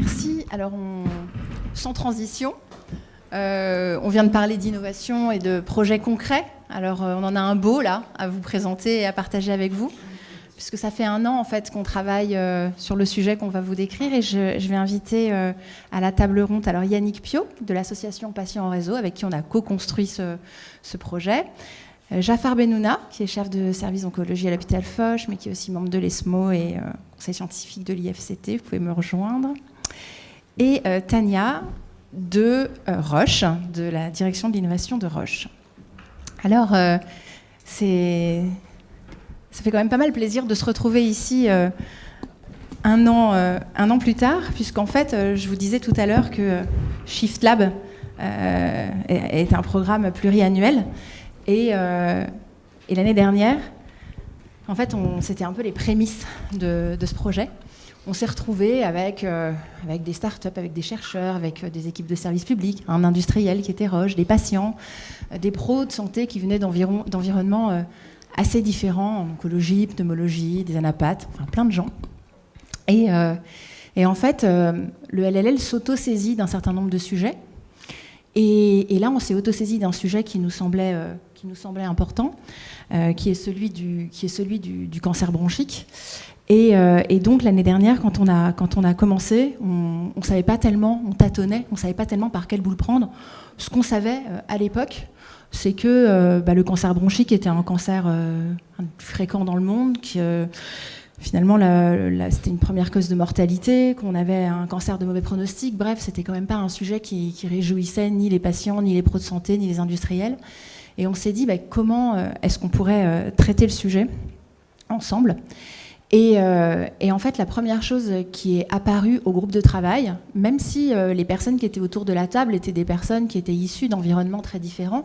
Merci. Alors, sans transition, on vient de parler d'innovation et de projets concrets. Alors, on en a un beau, là, à vous présenter et à partager avec vous, puisque ça fait 1 an, en fait, qu'on travaille sur le sujet qu'on va vous décrire. Et je vais inviter à la table ronde alors Yannick Piot, de l'association Patients en Réseau, avec qui on a co-construit ce projet. Jafar Benouna, qui est chef de service oncologie à l'hôpital Foch, mais qui est aussi membre de l'ESMO et conseil scientifique de l'IFCT. Vous pouvez me rejoindre. Et Tania de Roche, de la direction de l'innovation de Roche. Alors, ça fait quand même pas mal plaisir de se retrouver ici un an plus tard, puisqu'en fait, je vous disais tout à l'heure que Shift Lab est un programme pluriannuel. Et l'année dernière, en fait, c'était un peu les prémices de ce projet. On s'est retrouvés avec des startups, avec des chercheurs, avec des équipes de services publics, un industriel qui était Roche, des patients, des pros de santé qui venaient d'environnements assez différents, en oncologie, pneumologie, des anapathes, enfin plein de gens. Et en fait, le LLL s'auto-saisit d'un certain nombre de sujets. Et là, on s'est auto-saisi d'un sujet qui nous semblait important, qui est celui du cancer bronchique. Et donc l'année dernière, quand on a commencé, on savait pas tellement, on tâtonnait, on savait pas tellement par quel bout le prendre. Ce qu'on savait à l'époque, c'est que le cancer bronchique était un cancer fréquent dans le monde, que finalement c'était une première cause de mortalité, qu'on avait un cancer de mauvais pronostic. Bref, c'était quand même pas un sujet qui réjouissait ni les patients, ni les pros de santé, ni les industriels. Et on s'est dit comment est-ce qu'on pourrait traiter le sujet ensemble. Et en fait, la première chose qui est apparue au groupe de travail, même si les personnes qui étaient autour de la table étaient des personnes qui étaient issues d'environnements très différents,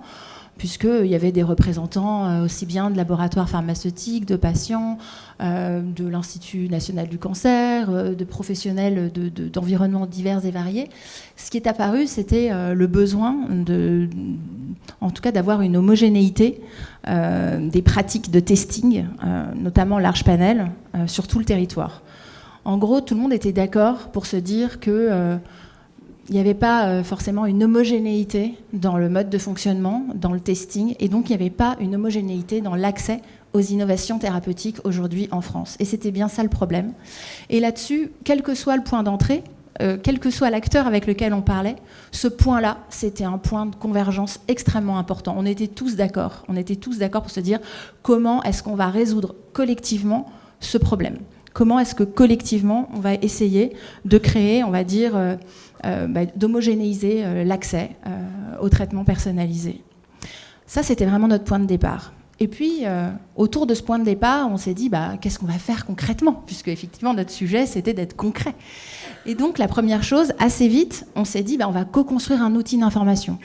puisqu'il y avait des représentants aussi bien de laboratoires pharmaceutiques, de patients, de l'Institut national du cancer, de professionnels d'environnements divers et variés. Ce qui est apparu, c'était le besoin en tout cas d'avoir une homogénéité des pratiques de testing, notamment large panel, sur tout le territoire. En gros, tout le monde était d'accord pour se dire que il n'y avait pas forcément une homogénéité dans le mode de fonctionnement, dans le testing, et donc il n'y avait pas une homogénéité dans l'accès aux innovations thérapeutiques aujourd'hui en France. Et c'était bien ça le problème. Et là-dessus, quel que soit le point d'entrée, quel que soit l'acteur avec lequel on parlait, ce point-là, c'était un point de convergence extrêmement important. On était tous d'accord. On était tous d'accord pour se dire comment est-ce qu'on va résoudre collectivement ce problème. Comment est-ce que collectivement, on va essayer de créer, on va dire, d'homogénéiser l'accès au traitement personnalisé. Ça, c'était vraiment notre point de départ. Et puis, autour de ce point de départ, on s'est dit, qu'est-ce qu'on va faire concrètement ? Puisque, effectivement, notre sujet, c'était d'être concret. Et donc, la première chose, assez vite, on s'est dit, on va co-construire un outil d'information.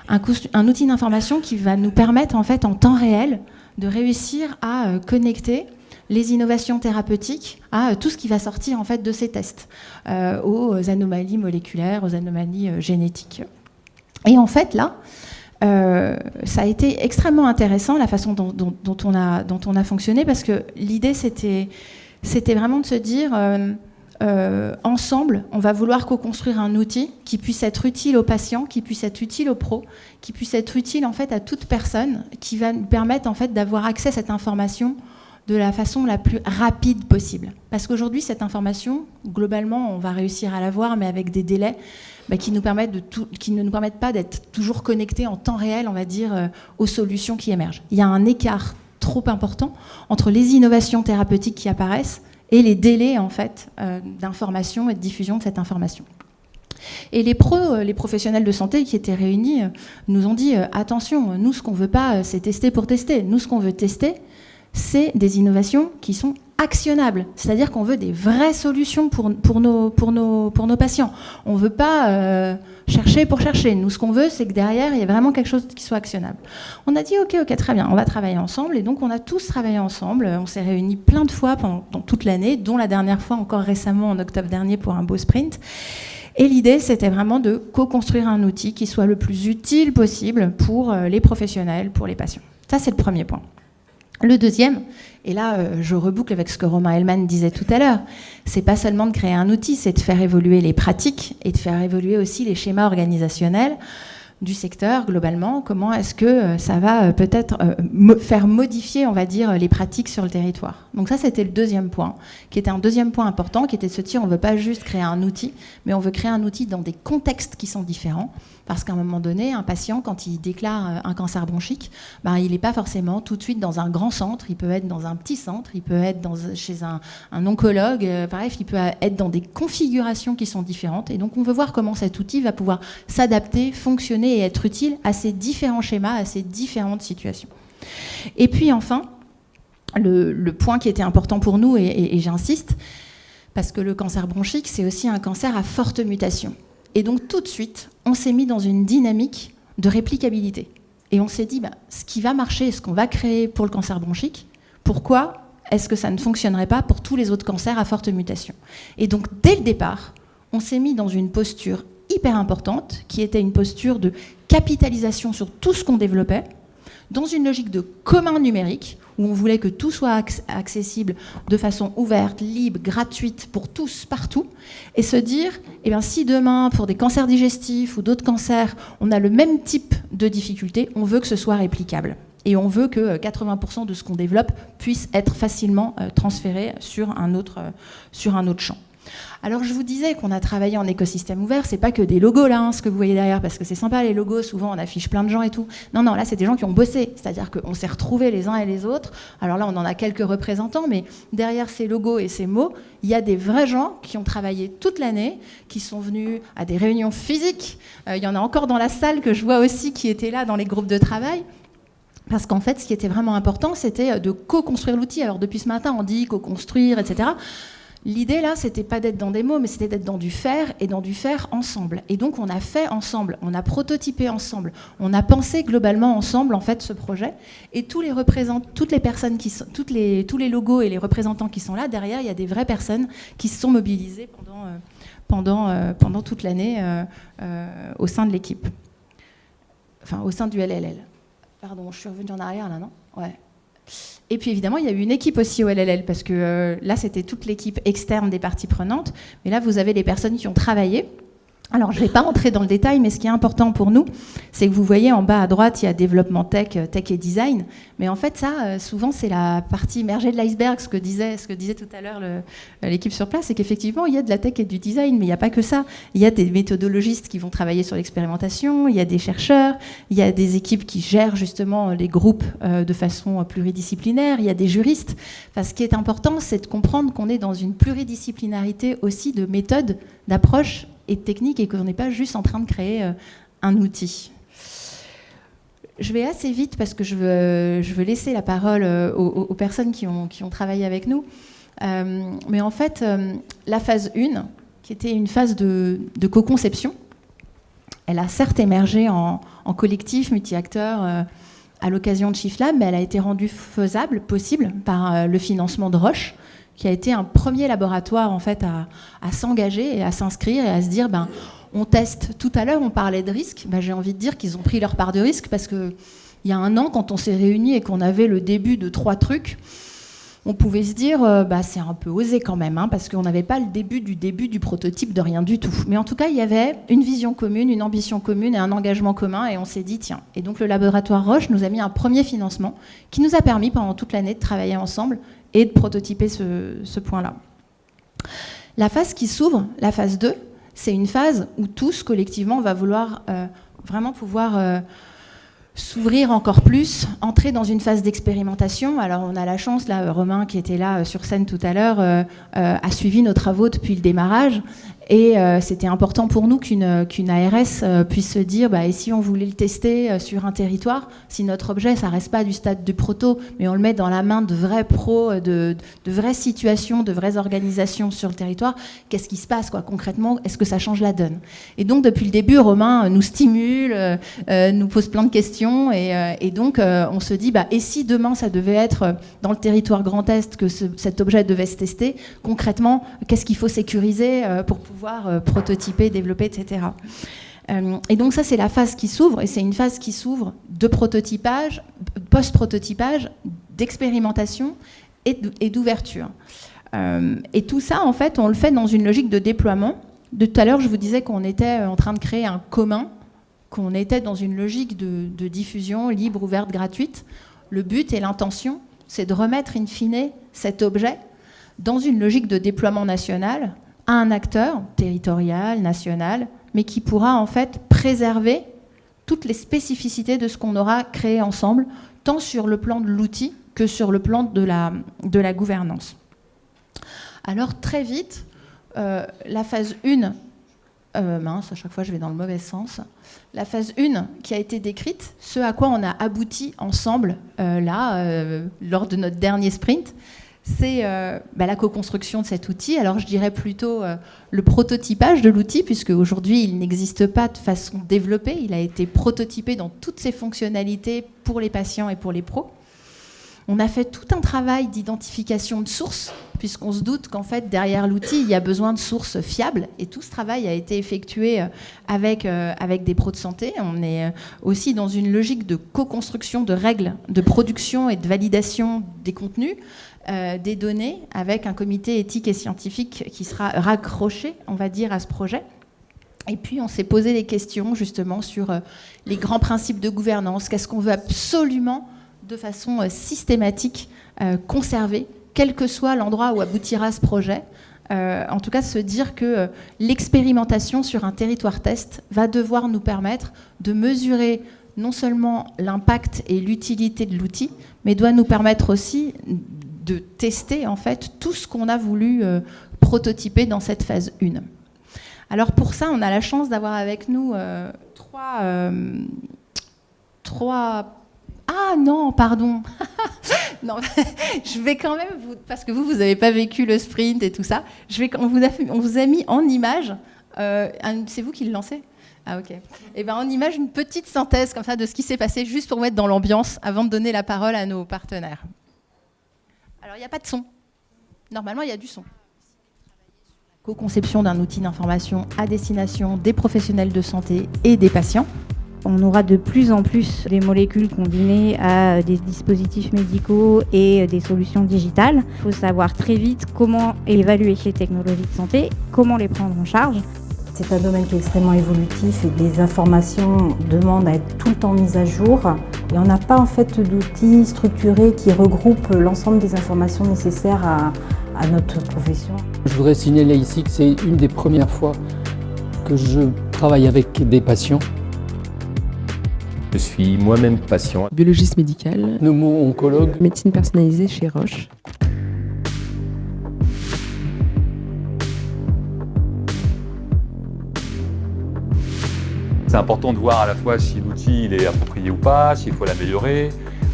Un outil d'information qui va nous permettre, en fait, en temps réel, de réussir à connecter les innovations thérapeutiques à tout ce qui va sortir en fait de ces tests, aux anomalies moléculaires, aux anomalies génétiques. Et en fait là, ça a été extrêmement intéressant la façon dont on a fonctionné, parce que l'idée c'était vraiment de se dire ensemble, on va vouloir co-construire un outil qui puisse être utile aux patients, qui puisse être utile aux pros, qui puisse être utile en fait à toute personne, qui va nous permettre en fait d'avoir accès à cette information de la façon la plus rapide possible. Parce qu'aujourd'hui, cette information, globalement, on va réussir à l'avoir, mais avec des délais qui ne nous permettent pas d'être toujours connectés en temps réel, on va dire, aux solutions qui émergent. Il y a un écart trop important entre les innovations thérapeutiques qui apparaissent et les délais, en fait, d'information et de diffusion de cette information. Et les professionnels de santé qui étaient réunis nous ont dit attention, nous, ce qu'on ne veut pas, c'est tester pour tester. Nous, ce qu'on veut tester, c'est des innovations qui sont actionnables. C'est-à-dire qu'on veut des vraies solutions pour nos patients. On ne veut pas chercher pour chercher. Nous, ce qu'on veut, c'est que derrière, il y ait vraiment quelque chose qui soit actionnable. On a dit, OK, très bien, on va travailler ensemble. Et donc, on a tous travaillé ensemble. On s'est réunis plein de fois pendant toute l'année, dont la dernière fois encore récemment, en octobre dernier, pour un beau sprint. Et l'idée, c'était vraiment de co-construire un outil qui soit le plus utile possible pour les professionnels, pour les patients. Ça, c'est le premier point. Le deuxième, et là je reboucle avec ce que Romain Hellman disait tout à l'heure, c'est pas seulement de créer un outil, c'est de faire évoluer les pratiques et de faire évoluer aussi les schémas organisationnels du secteur globalement. Comment est-ce que ça va peut-être faire modifier, on va dire, les pratiques sur le territoire. Donc ça, c'était le deuxième point, qui était un deuxième point important, qui était de se dire, on ne veut pas juste créer un outil, mais on veut créer un outil dans des contextes qui sont différents. Parce qu'à un moment donné, un patient, quand il déclare un cancer bronchique, ben, il n'est pas forcément tout de suite dans un grand centre, il peut être dans un petit centre, il peut être chez un oncologue, bref, il peut être dans des configurations qui sont différentes. Et donc, on veut voir comment cet outil va pouvoir s'adapter, fonctionner et être utile à ces différents schémas, à ces différentes situations. Et puis enfin, le point qui était important pour nous, et j'insiste, parce que le cancer bronchique, c'est aussi un cancer à forte mutation. Et donc tout de suite, on s'est mis dans une dynamique de réplicabilité. Et on s'est dit, ce qui va marcher, ce qu'on va créer pour le cancer bronchique, pourquoi est-ce que ça ne fonctionnerait pas pour tous les autres cancers à forte mutation? Et donc dès le départ, on s'est mis dans une posture hyper importante, qui était une posture de capitalisation sur tout ce qu'on développait, dans une logique de commun numérique, où on voulait que tout soit accessible de façon ouverte, libre, gratuite pour tous, partout, et se dire, eh bien, si demain, pour des cancers digestifs ou d'autres cancers, on a le même type de difficulté, on veut que ce soit réplicable. Et on veut que 80% de ce qu'on développe puisse être facilement transféré sur un autre champ. Alors je vous disais qu'on a travaillé en écosystème ouvert, c'est pas que des logos là, ce que vous voyez derrière, parce que c'est sympa les logos, souvent on affiche plein de gens et tout. Non, là c'est des gens qui ont bossé, c'est-à-dire qu'on s'est retrouvés les uns et les autres. Alors là on en a quelques représentants, mais derrière ces logos et ces mots, il y a des vrais gens qui ont travaillé toute l'année, qui sont venus à des réunions physiques. Il y en a encore dans la salle que je vois aussi qui étaient là dans les groupes de travail. Parce qu'en fait, ce qui était vraiment important, c'était de co-construire l'outil. Alors depuis ce matin, on dit co-construire, etc. L'idée, là, c'était pas d'être dans des mots, mais c'était d'être dans du faire et dans du faire ensemble. Et donc, on a fait ensemble, on a prototypé ensemble, on a pensé globalement ensemble, en fait, ce projet. Et tous les personnes tous les logos et les représentants qui sont là, derrière, il y a des vraies personnes qui se sont mobilisées pendant toute l'année au sein de l'équipe. Enfin, au sein du LLL. Pardon, je suis revenue en arrière, là, non ? Ouais. Et puis évidemment, il y a eu une équipe aussi au LLL, parce que là, c'était toute l'équipe externe des parties prenantes. Mais là, vous avez les personnes qui ont travaillé. Alors, je ne vais pas entrer dans le détail, mais ce qui est important pour nous, c'est que vous voyez en bas à droite, il y a développement tech et design. Mais en fait, ça, souvent, c'est la partie immergée de l'iceberg. Ce que disait tout à l'heure l'équipe sur place, c'est qu'effectivement, il y a de la tech et du design, mais il n'y a pas que ça. Il y a des méthodologistes qui vont travailler sur l'expérimentation, il y a des chercheurs, il y a des équipes qui gèrent justement les groupes de façon pluridisciplinaire, il y a des juristes. Enfin, ce qui est important, c'est de comprendre qu'on est dans une pluridisciplinarité aussi de méthodes, d'approches et de techniques, et qu'on n'est pas juste en train de créer un outil. Je vais assez vite parce que je veux laisser la parole aux personnes qui ont travaillé avec nous. Mais en fait, la phase 1, qui était une phase de co-conception, elle a certes émergé en collectif, multi-acteurs, à l'occasion de ShiftLab, mais elle a été rendue possible par le financement de Roche, qui a été un premier laboratoire en fait à s'engager et à s'inscrire et à se dire on teste. Tout à l'heure on parlait de risque, j'ai envie de dire qu'ils ont pris leur part de risque, parce qu'il y a un an, quand on s'est réunis et qu'on avait le début de 3 trucs, on pouvait se dire c'est un peu osé quand même, parce qu'on n'avait pas le début du prototype de rien du tout. Mais en tout cas, il y avait une vision commune, une ambition commune et un engagement commun, et on s'est dit tiens. Et donc le laboratoire Roche nous a mis un premier financement qui nous a permis pendant toute l'année de travailler ensemble et de prototyper ce point-là. La phase qui s'ouvre, la phase 2, c'est une phase où tous, collectivement, on va vouloir vraiment pouvoir s'ouvrir encore plus, entrer dans une phase d'expérimentation. Alors on a la chance, là, Romain qui était là sur scène tout à l'heure, a suivi nos travaux depuis le démarrage. Et c'était important pour nous qu'une ARS puisse se dire, et si on voulait le tester sur un territoire, si notre objet, ça reste pas du stade du proto, mais on le met dans la main de vrais pros, de vraies situations, de vraies organisations sur le territoire, qu'est-ce qui se passe concrètement? Est-ce que ça change la donne? Et donc depuis le début, Romain nous stimule, nous pose plein de questions, et donc on se dit, et si demain ça devait être dans le territoire Grand Est que cet objet devait se tester, concrètement, qu'est-ce qu'il faut sécuriser pour pouvoir prototyper, développer, etc. Et donc ça, c'est la phase qui s'ouvre, et c'est une phase qui s'ouvre de prototypage, post-prototypage, d'expérimentation et d'ouverture. Et tout ça, en fait, on le fait dans une logique de déploiement. De tout à l'heure, je vous disais qu'on était en train de créer un commun, qu'on était dans une logique de diffusion libre, ouverte, gratuite. Le but et l'intention, c'est de remettre in fine cet objet dans une logique de déploiement national à un acteur territorial, national, mais qui pourra en fait préserver toutes les spécificités de ce qu'on aura créé ensemble, tant sur le plan de l'outil que sur le plan de la gouvernance. Alors très vite, la phase 1, mince, à chaque fois je vais dans le mauvais sens, la phase 1 qui a été décrite, ce à quoi on a abouti ensemble lors de notre dernier sprint, c'est la co-construction de cet outil. Alors je dirais plutôt le prototypage de l'outil, puisque aujourd'hui il n'existe pas de façon développée, il a été prototypé dans toutes ses fonctionnalités pour les patients et pour les pros. On a fait tout un travail d'identification de sources, puisqu'on se doute qu'en fait, derrière l'outil, il y a besoin de sources fiables. Et tout ce travail a été effectué avec des pros de santé. On est aussi dans une logique de co-construction de règles de production et de validation des contenus, des données, avec un comité éthique et scientifique qui sera raccroché, on va dire, à ce projet. Et puis, on s'est posé des questions, justement, sur les grands principes de gouvernance. Qu'est-ce qu'on veut absolument de façon systématique conserver, quel que soit l'endroit où aboutira ce projet. En tout cas, se dire que l'expérimentation sur un territoire test va devoir nous permettre de mesurer non seulement l'impact et l'utilité de l'outil, mais doit nous permettre aussi de tester en fait tout ce qu'on a voulu prototyper dans cette phase 1. Alors pour ça, on a la chance d'avoir avec nous trois... Ah non, pardon. Non, je vais quand même parce que vous n'avez pas vécu le sprint et tout ça. On vous a mis en image. C'est vous qui le lancez ? Ah ok. Et ben en image une petite synthèse comme ça de ce qui s'est passé, juste pour mettre dans l'ambiance avant de donner la parole à nos partenaires. Alors il n'y a pas de son. Normalement il y a du son. Co-conception d'un outil d'information à destination des professionnels de santé et des patients. On aura de plus en plus des molécules combinées à des dispositifs médicaux et des solutions digitales. Il faut savoir très vite comment évaluer les technologies de santé, comment les prendre en charge. C'est un domaine qui est extrêmement évolutif et les informations demandent à être tout le temps mises à jour. Et on n'a pas en fait d'outils structurés qui regroupent l'ensemble des informations nécessaires à notre profession. Je voudrais signaler ici que c'est une des premières fois que je travaille avec des patients. Je suis moi-même patient. Biologiste médical. Pneumo-oncologue. Médecine personnalisée chez Roche. C'est important de voir à la fois si l'outil il est approprié ou pas, s'il faut l'améliorer,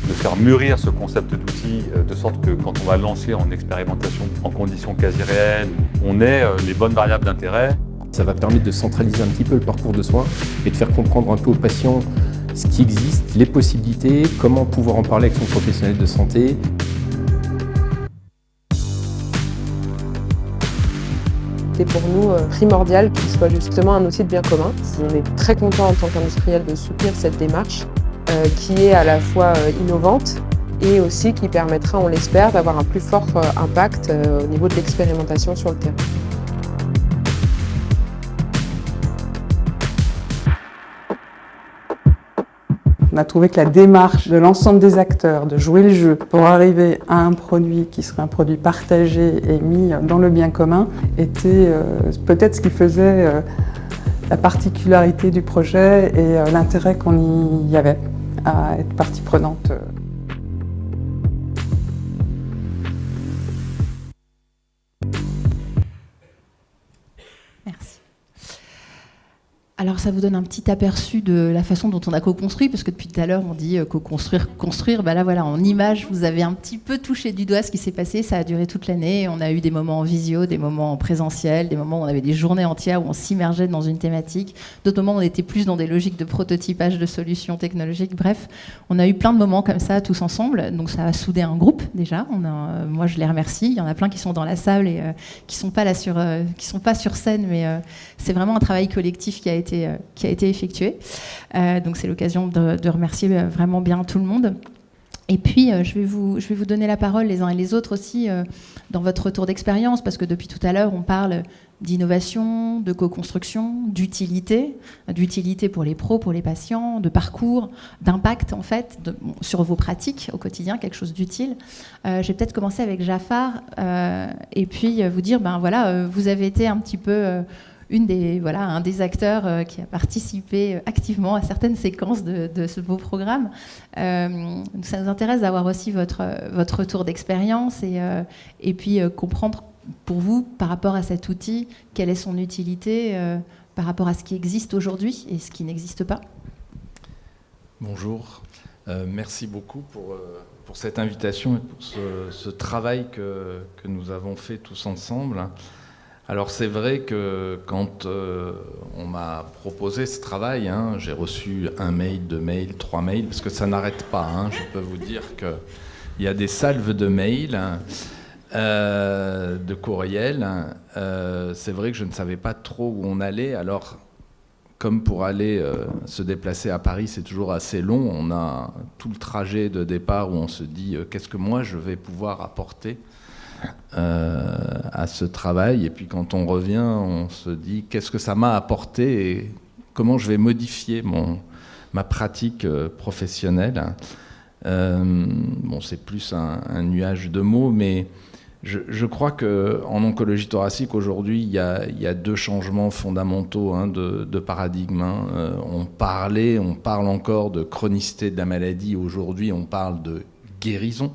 de faire mûrir ce concept d'outil de sorte que quand on va lancer en expérimentation en conditions quasi réelles, on ait les bonnes variables d'intérêt. Ça va permettre de centraliser un petit peu le parcours de soins et de faire comprendre un peu aux patients ce qui existe, les possibilités, comment pouvoir en parler avec son professionnel de santé. C'est pour nous primordial qu'il soit justement un outil de bien commun. On est très content en tant qu'industriel de soutenir cette démarche qui est à la fois innovante et aussi qui permettra, on l'espère, d'avoir un plus fort impact au niveau de l'expérimentation sur le terrain. On a trouvé que la démarche de l'ensemble des acteurs, de jouer le jeu pour arriver à un produit qui serait un produit partagé et mis dans le bien commun, était peut-être ce qui faisait la particularité du projet et l'intérêt qu'on y avait à être partie prenante. Merci. Alors ça vous donne un petit aperçu de la façon dont on a co-construit, parce que depuis tout à l'heure on dit co-construire, construire. Ben là voilà, en image, vous avez un petit peu touché du doigt ce qui s'est passé. Ça a duré toute l'année. On a eu des moments en visio, des moments en présentiel, des moments où on avait des journées entières où on s'immergeait dans une thématique. D'autres moments où on était plus dans des logiques de prototypage de solutions technologiques. Bref, on a eu plein de moments comme ça tous ensemble. Donc ça a soudé un groupe déjà. Moi je les remercie. Il y en a plein qui sont dans la salle et qui sont pas sur scène, mais c'est vraiment un travail collectif qui a été effectué. Donc c'est l'occasion de remercier vraiment bien tout le monde. Et puis, je vais vous donner la parole les uns et les autres aussi dans votre retour d'expérience, parce que depuis tout à l'heure, on parle d'innovation, de co-construction, d'utilité pour les pros, pour les patients, de parcours, d'impact en fait, sur vos pratiques au quotidien, quelque chose d'utile. Je vais peut-être commencer avec Jafar et puis vous dire, vous avez été un petit peu un des acteurs qui a participé activement à certaines séquences de ce beau programme. Ça nous intéresse d'avoir aussi votre retour d'expérience et puis comprendre pour vous, par rapport à cet outil, quelle est son utilité par rapport à ce qui existe aujourd'hui et ce qui n'existe pas. Bonjour, merci beaucoup pour cette invitation et pour ce travail que nous avons fait tous ensemble. Alors c'est vrai que quand on m'a proposé ce travail, j'ai reçu 1 mail, 2 mails, 3 mails, parce que ça n'arrête pas. Je peux vous dire qu'il y a des salves de mails, de courriels. C'est vrai que je ne savais pas trop où on allait. Alors, comme pour aller se déplacer à Paris, c'est toujours assez long. On a tout le trajet de départ où on se dit qu'est-ce que moi je vais pouvoir apporter à ce travail. Et puis quand on revient, on se dit qu'est-ce que ça m'a apporté et comment je vais modifier ma pratique professionnelle. C'est plus un nuage de mots, mais je crois qu'en oncologie thoracique, aujourd'hui, il y a 2 changements fondamentaux de paradigme. On parle encore de chronicité de la maladie. Aujourd'hui, on parle de guérison.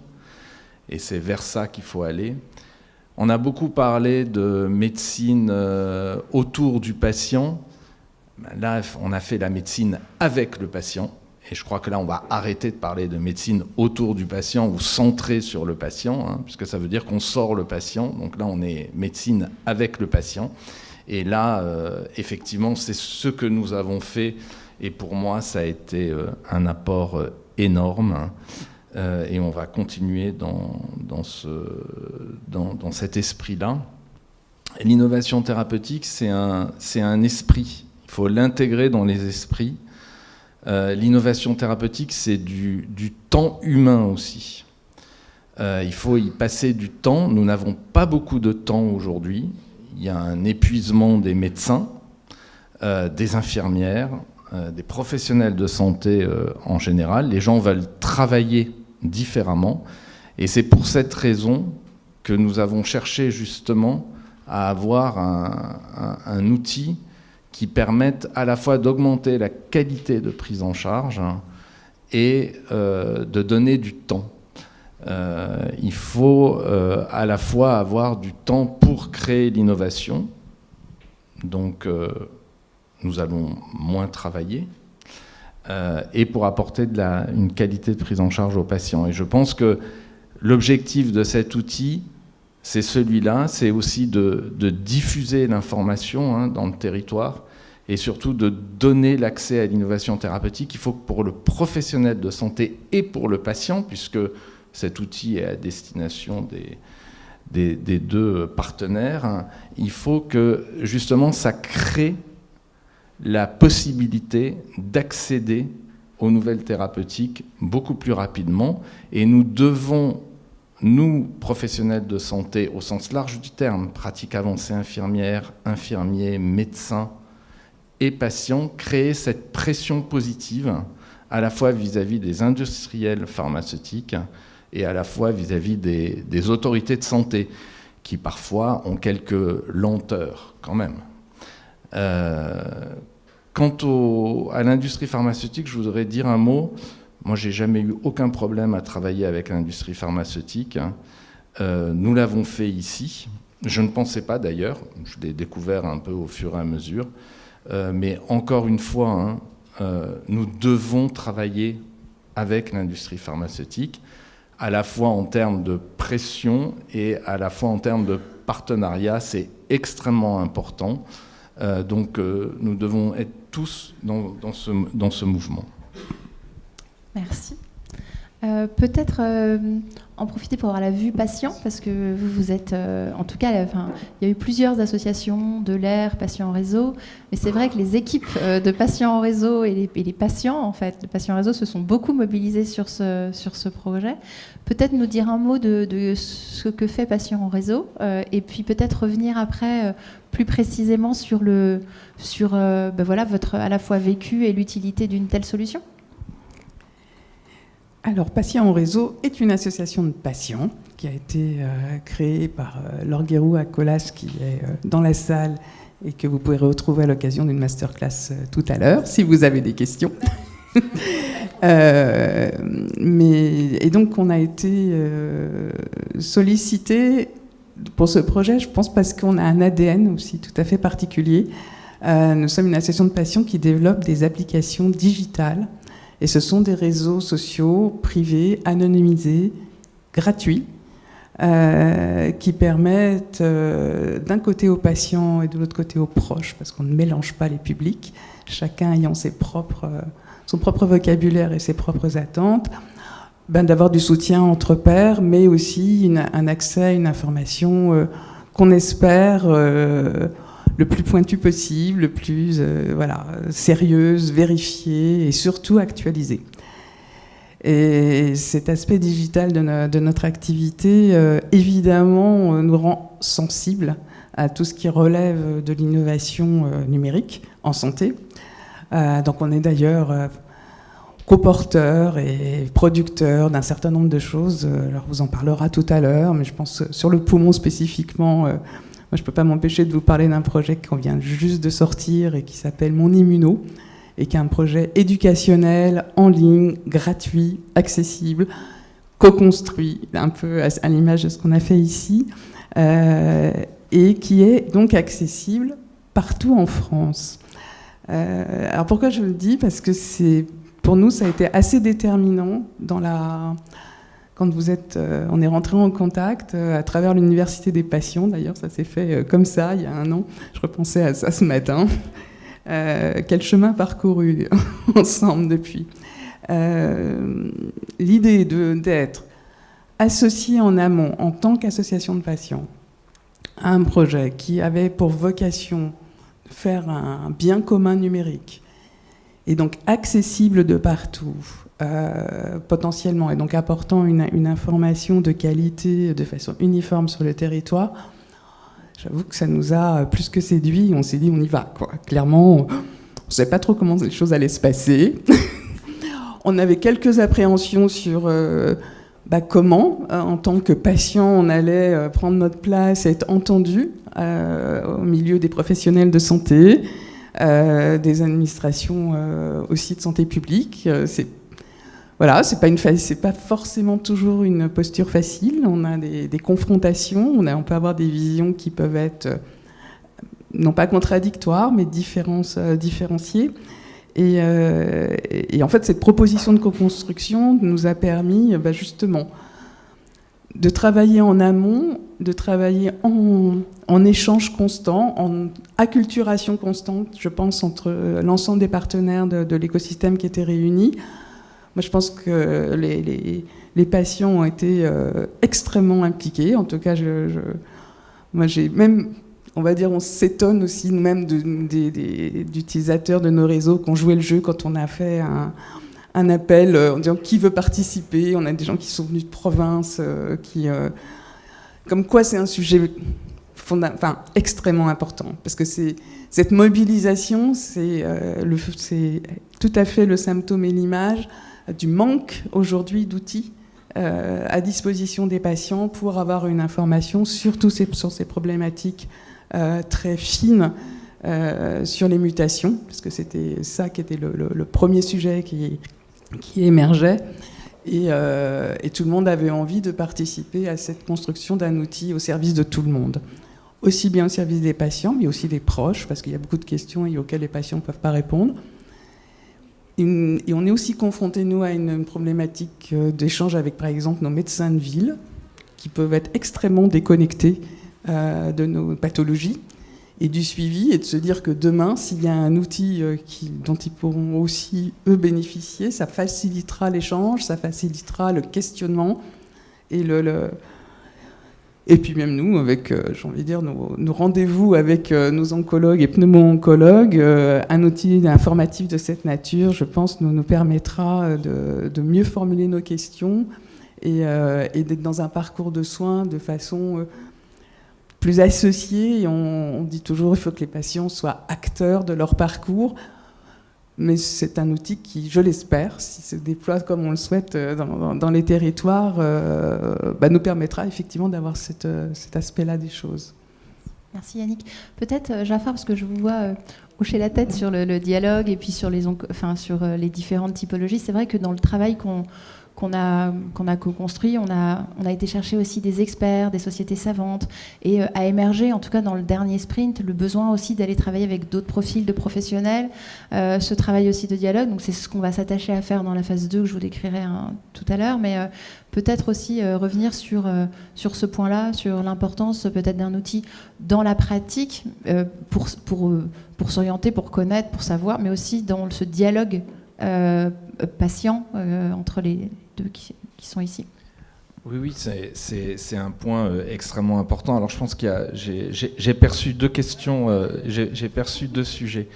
Et c'est vers ça qu'il faut aller. On a beaucoup parlé de médecine autour du patient. Là, on a fait la médecine avec le patient. Et je crois que là, on va arrêter de parler de médecine autour du patient ou centrée sur le patient, puisque ça veut dire qu'on sort le patient. Donc là, on est médecine avec le patient. Et là, effectivement, c'est ce que nous avons fait. Et pour moi, ça a été un apport énorme. Et on va continuer dans cet esprit-là. L'innovation thérapeutique, c'est un esprit. Il faut l'intégrer dans les esprits. L'innovation thérapeutique, c'est du temps humain aussi. Il faut y passer du temps. Nous n'avons pas beaucoup de temps aujourd'hui. Il y a un épuisement des médecins, des infirmières, des professionnels de santé en général. Les gens veulent travailler différemment. Et c'est pour cette raison que nous avons cherché justement à avoir un outil qui permettent à la fois d'augmenter la qualité de prise en charge et de donner du temps. Il faut à la fois avoir du temps pour créer l'innovation, donc nous allons moins travailler, et pour apporter une qualité de prise en charge aux patients. Et je pense que l'objectif de cet outil, c'est celui-là, c'est aussi de diffuser l'information dans le territoire et surtout de donner l'accès à l'innovation thérapeutique. Il faut que pour le professionnel de santé et pour le patient, puisque cet outil est à destination des 2 partenaires, il faut que justement ça crée la possibilité d'accéder aux nouvelles thérapeutiques beaucoup plus rapidement. Et nous devons, nous, professionnels de santé, au sens large du terme, pratique avancée infirmière, infirmiers, médecins et patients, créer cette pression positive à la fois vis-à-vis des industriels pharmaceutiques et à la fois vis-à-vis des autorités de santé, qui parfois ont quelques lenteurs quand même. Quant à l'industrie pharmaceutique, je voudrais dire un mot. Moi, j'ai jamais eu aucun problème à travailler avec l'industrie pharmaceutique. Nous l'avons fait ici. Je ne pensais pas d'ailleurs. Je l'ai découvert un peu au fur et à mesure. Mais encore une fois, nous devons travailler avec l'industrie pharmaceutique, à la fois en termes de pression et à la fois en termes de partenariat. C'est extrêmement important. Donc nous devons être tous dans ce mouvement. Merci. Peut-être en profiter pour avoir la vue patient, parce que vous êtes, en tout cas, il y a eu plusieurs associations de l'air, patients en réseau, mais c'est vrai que les équipes de patients en réseau et les patients, en fait, de patients en réseau se sont beaucoup mobilisés sur ce projet. Peut-être nous dire un mot de ce que fait Patients en réseau, et puis peut-être revenir après plus précisément sur votre à la fois vécu et l'utilité d'une telle solution. Alors, Patients en réseau est une association de patients qui a été créée par Laure Guérou à Colas, qui est dans la salle et que vous pouvez retrouver à l'occasion d'une masterclass tout à l'heure, si vous avez des questions. Et donc, on a été sollicité pour ce projet, je pense, parce qu'on a un ADN aussi tout à fait particulier. Nous sommes une association de patients qui développe des applications digitales. Et ce sont des réseaux sociaux privés, anonymisés, gratuits, qui permettent d'un côté aux patients et de l'autre côté aux proches, parce qu'on ne mélange pas les publics, chacun ayant son propre vocabulaire et ses propres attentes, d'avoir du soutien entre pairs, mais aussi un accès à une information qu'on espère le plus pointu possible, le plus sérieuse, vérifiée et surtout actualisée. Et cet aspect digital de notre activité, évidemment, nous rend sensibles à tout ce qui relève de l'innovation numérique en santé. Donc on est d'ailleurs coporteur et producteur d'un certain nombre de choses. Alors on vous en parlera tout à l'heure, mais je pense sur le poumon spécifiquement, moi je ne peux pas m'empêcher de vous parler d'un projet qu'on vient juste de sortir et qui s'appelle Mon Immuno, et qui est un projet éducationnel, en ligne, gratuit, accessible, co-construit, un peu à l'image de ce qu'on a fait ici, et qui est donc accessible partout en France. Alors pourquoi je le dis ? Parce que pour nous, ça a été assez déterminant quand on est rentré en contact à travers l'Université des patients. D'ailleurs, ça s'est fait comme ça, il y a un an. Je repensais à ça ce matin. Quel chemin parcouru ensemble depuis. L'idée d'être associé en amont en tant qu'association de patients à un projet qui avait pour vocation de faire un bien commun numérique et donc accessible de partout, potentiellement, et donc apportant une information de qualité de façon uniforme sur le territoire. J'avoue que ça nous a plus que séduit. On s'est dit, on y va, quoi. Clairement, on ne savait pas trop comment les choses allaient se passer. On avait quelques appréhensions sur comment, en tant que patient, on allait prendre notre place et être entendu au milieu des professionnels de santé, des administrations aussi de santé publique. C'est pas forcément toujours une posture facile. On a des confrontations, on peut avoir des visions qui peuvent être non pas contradictoires, mais différenciées. Et en fait, cette proposition de co-construction nous a permis justement de travailler en amont, de travailler en échange constant, en acculturation constante, je pense, entre l'ensemble des partenaires de l'écosystème qui étaient réunis. Moi, je pense que les patients ont été extrêmement impliqués. En tout cas, moi, j'ai même, on va dire, on s'étonne aussi même d'utilisateurs de nos réseaux qui ont joué le jeu quand on a fait un appel en disant qui veut participer. On a des gens qui sont venus de province, comme quoi c'est un sujet extrêmement important, parce que cette mobilisation, c'est tout à fait le symptôme et l'image du manque aujourd'hui d'outils à disposition des patients pour avoir une information sur ces problématiques très fines sur les mutations, parce que c'était ça qui était le premier sujet qui émergeait, et tout le monde avait envie de participer à cette construction d'un outil au service de tout le monde, aussi bien au service des patients, mais aussi des proches, parce qu'il y a beaucoup de questions auxquelles les patients ne peuvent pas répondre. Et on est aussi confrontés, nous, à une problématique d'échange avec, par exemple, nos médecins de ville, qui peuvent être extrêmement déconnectés de nos pathologies. et du suivi, et de se dire que demain, s'il y a un outil dont ils pourront aussi, eux, bénéficier, ça facilitera l'échange, ça facilitera le questionnement, et puis même nous, avec, j'ai envie de dire, nos rendez-vous avec nos oncologues et pneumo-oncologues, un outil informatif de cette nature, je pense, nous permettra de mieux formuler nos questions et d'être dans un parcours de soins de façon plus associée. Et on dit toujours qu'il faut que les patients soient acteurs de leur parcours. Mais c'est un outil qui, je l'espère, si se déploie comme on le souhaite dans les territoires, nous permettra effectivement d'avoir cet aspect-là des choses. Merci Yannick. Peut-être, Jafar, parce que je vous vois hocher la tête sur le dialogue et puis sur les différentes typologies. C'est vrai que dans le travail qu'on a co-construit, on a été chercher aussi des experts, des sociétés savantes, et a émergé, en tout cas dans le dernier sprint, le besoin aussi d'aller travailler avec d'autres profils de professionnels, ce travail aussi de dialogue. Donc c'est ce qu'on va s'attacher à faire dans la phase 2 que je vous décrirai tout à l'heure, mais peut-être aussi revenir sur ce point-là, sur l'importance peut-être d'un outil dans la pratique pour s'orienter, pour connaître, pour savoir, mais aussi dans ce dialogue patient entre les deux qui sont ici. Oui, c'est un point extrêmement important. Alors je pense j'ai perçu deux questions, j'ai perçu deux sujets.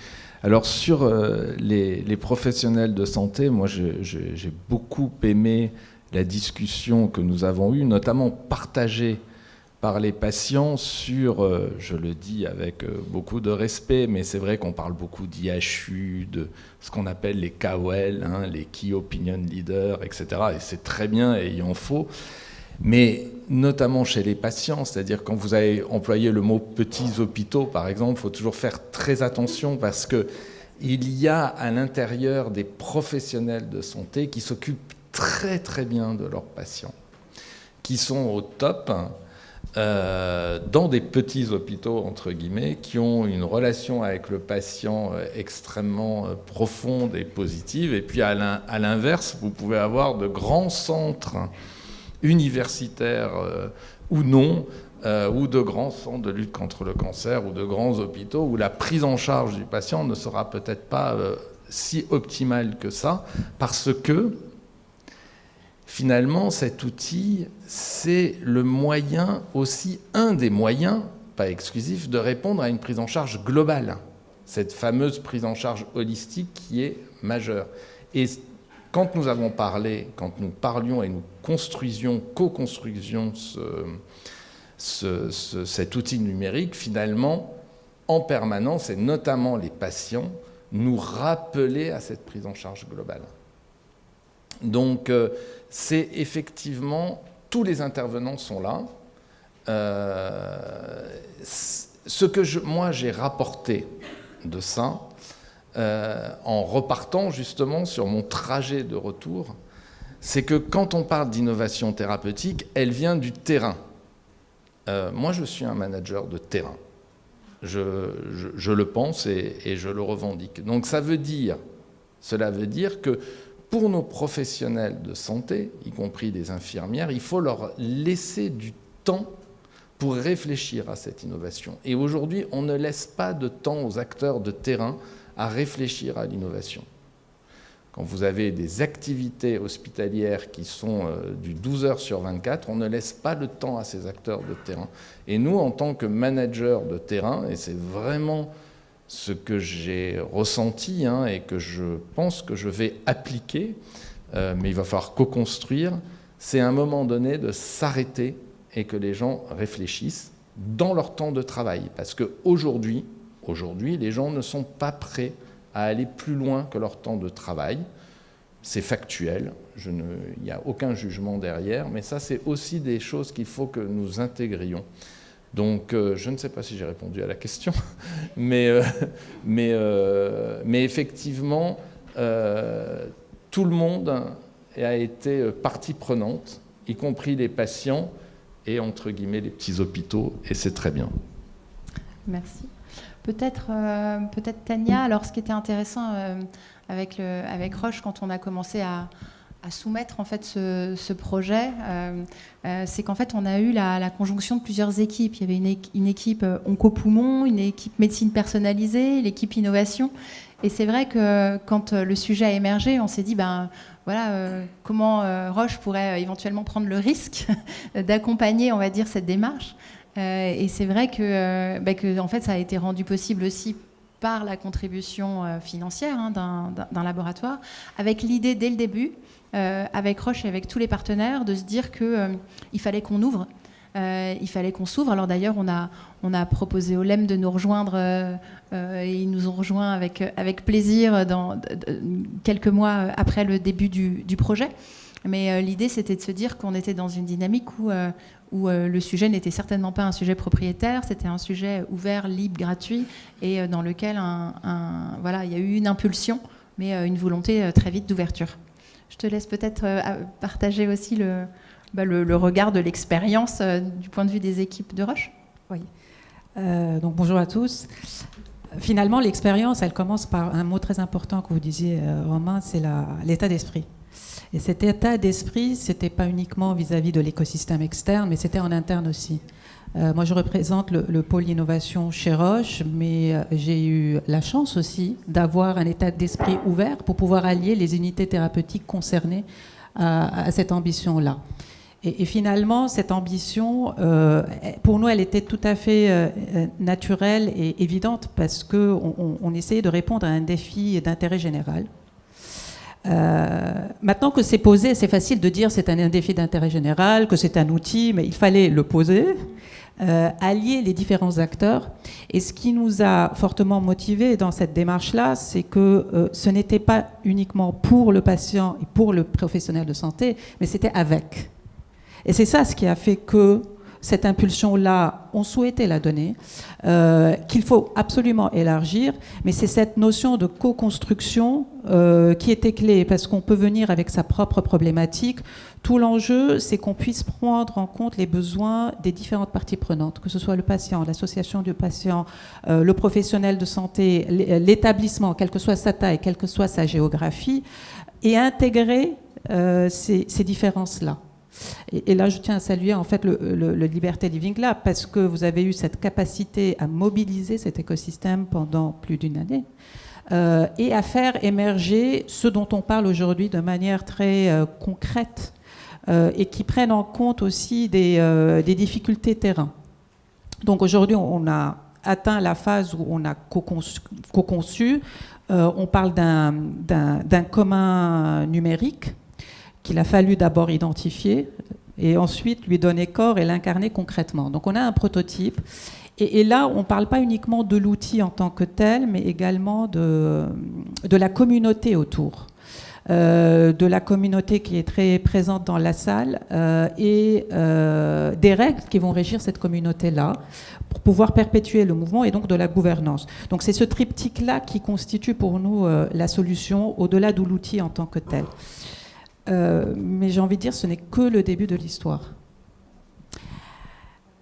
Alors sur les professionnels de santé, moi j'ai beaucoup aimé la discussion que nous avons eue, notamment partagée par les patients sur, je le dis avec beaucoup de respect, mais c'est vrai qu'on parle beaucoup d'IHU, de ce qu'on appelle les KOL, les Key Opinion Leaders, etc. Et c'est très bien et il en faut. Mais notamment chez les patients, c'est-à-dire quand vous avez employé le mot petits hôpitaux, par exemple, il faut toujours faire très attention parce qu'il y a à l'intérieur des professionnels de santé qui s'occupent très très bien de leurs patients, qui sont au top, dans des petits hôpitaux, entre guillemets, qui ont une relation avec le patient extrêmement profonde et positive. Et puis à l'inverse, vous pouvez avoir de grands centres universitaires ou non, ou de grands centres de lutte contre le cancer, ou de grands hôpitaux, où la prise en charge du patient ne sera peut-être pas si optimale que ça, parce que finalement, cet outil, c'est le moyen aussi, un des moyens, pas exclusif, de répondre à une prise en charge globale. Cette fameuse prise en charge holistique qui est majeure. Et quand nous parlions et nous co-construisions cet outil numérique, finalement, en permanence, et notamment les patients, nous rappelaient à cette prise en charge globale. Donc, c'est effectivement, tous les intervenants sont là. Ce que moi j'ai rapporté de ça, en repartant justement sur mon trajet de retour, c'est que quand on parle d'innovation thérapeutique, elle vient du terrain. Moi, je suis un manager de terrain. Je le pense et je le revendique. Donc, cela veut dire que pour nos professionnels de santé, y compris des infirmières, il faut leur laisser du temps pour réfléchir à cette innovation. Et aujourd'hui, on ne laisse pas de temps aux acteurs de terrain à réfléchir à l'innovation. Quand vous avez des activités hospitalières qui sont du 12 heures sur 24, on ne laisse pas le temps à ces acteurs de terrain. Et nous, en tant que managers de terrain, et c'est vraiment ce que j'ai ressenti et que je pense que je vais appliquer, mais il va falloir co-construire, c'est à un moment donné de s'arrêter et que les gens réfléchissent dans leur temps de travail. Parce qu'aujourd'hui, les gens ne sont pas prêts à aller plus loin que leur temps de travail. C'est factuel, il n'y a aucun jugement derrière, mais ça, c'est aussi des choses qu'il faut que nous intégrions. Donc, je ne sais pas si j'ai répondu à la question, mais effectivement, tout le monde a été partie prenante, y compris les patients et, entre guillemets, les petits hôpitaux, et c'est très bien. Merci. Peut-être Tania, alors ce qui était intéressant avec Roche, quand on a commencé à soumettre en fait ce projet, c'est qu'en fait on a eu la conjonction de plusieurs équipes. Il y avait une équipe onco-poumon, une équipe médecine personnalisée, l'équipe innovation. Et c'est vrai que quand le sujet a émergé, on s'est dit comment Roche pourrait éventuellement prendre le risque d'accompagner, on va dire, cette démarche. Et c'est vrai que en fait ça a été rendu possible aussi par la contribution financière d'un laboratoire, avec l'idée dès le début, avec Roche et avec tous les partenaires, de se dire qu'il fallait qu'on ouvre, il fallait qu'on s'ouvre. Alors d'ailleurs, on a proposé au LEM de nous rejoindre, et ils nous ont rejoints avec plaisir quelques mois après le début du projet. Mais l'idée, c'était de se dire qu'on était dans une dynamique où le sujet n'était certainement pas un sujet propriétaire, c'était un sujet ouvert, libre, gratuit, et dans lequel il y a eu une impulsion, mais une volonté très vite d'ouverture. Je te laisse peut-être partager aussi le regard de l'expérience du point de vue des équipes de Roche. Oui. Donc bonjour à tous. Finalement, l'expérience, elle commence par un mot très important que vous disiez, Romain, c'est l'état d'esprit. Et cet état d'esprit, ce n'était pas uniquement vis-à-vis de l'écosystème externe, mais c'était en interne aussi. Moi, je représente le pôle innovation chez Roche, mais j'ai eu la chance aussi d'avoir un état d'esprit ouvert pour pouvoir allier les unités thérapeutiques concernées à cette ambition-là. Et finalement, cette ambition, pour nous, elle était tout à fait naturelle et évidente parce qu'on essayait de répondre à un défi d'intérêt général. Maintenant que c'est posé, c'est facile de dire c'est un défi d'intérêt général, que c'est un outil, mais il fallait le poser, allier les différents acteurs. Et ce qui nous a fortement motivés dans cette démarche-là, c'est que ce n'était pas uniquement pour le patient et pour le professionnel de santé, mais c'était avec. Et c'est ça ce qui a fait que cette impulsion-là, on souhaitait la donner, qu'il faut absolument élargir, mais c'est cette notion de co-construction qui était clé, parce qu'on peut venir avec sa propre problématique. Tout l'enjeu, c'est qu'on puisse prendre en compte les besoins des différentes parties prenantes, que ce soit le patient, l'association du patient, le professionnel de santé, l'établissement, quelle que soit sa taille, quelle que soit sa géographie, et intégrer ces différences-là. Et là, je tiens à saluer en fait le Liberté Living Lab, parce que vous avez eu cette capacité à mobiliser cet écosystème pendant plus d'une année et à faire émerger ce dont on parle aujourd'hui de manière très concrète et qui prennent en compte aussi des difficultés terrain. Donc aujourd'hui, on a atteint la phase où on a co-conçu. On parle d'un commun numérique qu'il a fallu d'abord identifier et ensuite lui donner corps et l'incarner concrètement. Donc on a un prototype et là on ne parle pas uniquement de l'outil en tant que tel, mais également de la communauté autour. De la communauté qui est très présente dans la salle et des règles qui vont régir cette communauté-là pour pouvoir perpétuer le mouvement et donc de la gouvernance. Donc c'est ce triptyque-là qui constitue pour nous la solution au-delà de l'outil en tant que tel. Mais j'ai envie de dire, ce n'est que le début de l'histoire.